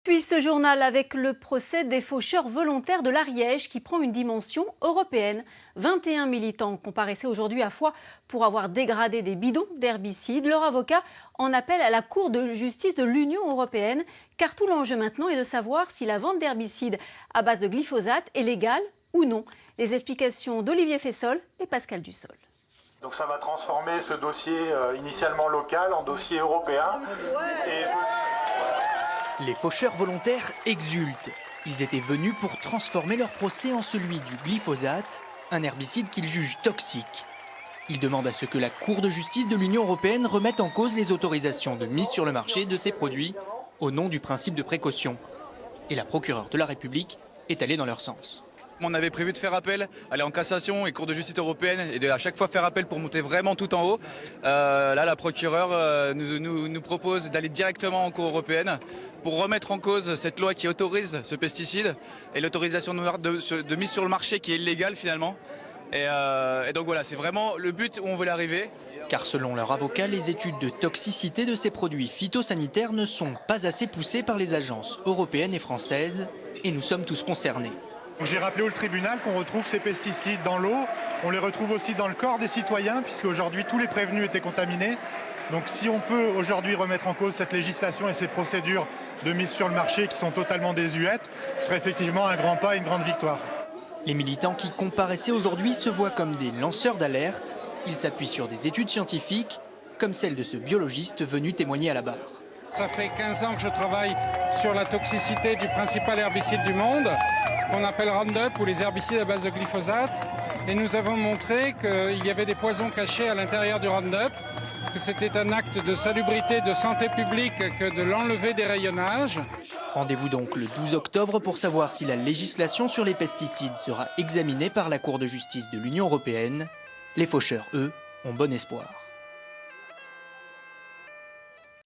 Puis ce journal avec le procès des faucheurs volontaires de l'Ariège qui prend une dimension européenne. 21 militants comparaissaient aujourd'hui à Foix pour avoir dégradé des bidons d'herbicides. Leur avocat en appelle à la Cour de justice de l'Union européenne car tout l'enjeu maintenant est de savoir si la vente d'herbicides à base de glyphosate est légale ou non. Les explications d'Olivier Fessol et Pascal Dussol. Donc ça va transformer ce dossier initialement local en dossier européen. Les faucheurs volontaires exultent. Ils étaient venus pour transformer leur procès en celui du glyphosate, un herbicide qu'ils jugent toxique. Ils demandent à ce que la Cour de justice de l'Union européenne remette en cause les autorisations de mise sur le marché de ces produits au nom du principe de précaution. Et la procureure de la République est allée dans leur sens. On avait prévu de faire appel, aller en cassation et Cour de justice européenne et de à chaque fois faire appel pour monter vraiment tout en haut. Là, la procureure nous propose d'aller directement en Cour européenne pour remettre en cause cette loi qui autorise ce pesticide et l'autorisation de mise sur le marché qui est illégale finalement. Et donc voilà, c'est vraiment le but où on veut l'arriver. Car selon leur avocat, les études de toxicité de ces produits phytosanitaires ne sont pas assez poussées par les agences européennes et françaises et nous sommes tous concernés. J'ai rappelé au tribunal qu'on retrouve ces pesticides dans l'eau, on les retrouve aussi dans le corps des citoyens puisque aujourd'hui tous les prévenus étaient contaminés. Donc si on peut aujourd'hui remettre en cause cette législation et ces procédures de mise sur le marché qui sont totalement désuètes, ce serait effectivement un grand pas et une grande victoire. Les militants qui comparaissaient aujourd'hui se voient comme des lanceurs d'alerte. Ils s'appuient sur des études scientifiques, comme celle de ce biologiste venu témoigner à la barre. Ça fait 15 ans que je travaille sur la toxicité du principal herbicide du monde, qu'on appelle Roundup ou les herbicides à base de glyphosate. Et nous avons montré qu'il y avait des poisons cachés à l'intérieur du Roundup, que c'était un acte de salubrité, de santé publique que de l'enlever des rayonnages. Rendez-vous donc le 12 octobre pour savoir si la législation sur les pesticides sera examinée par la Cour de justice de l'Union européenne. Les faucheurs, eux, ont bon espoir.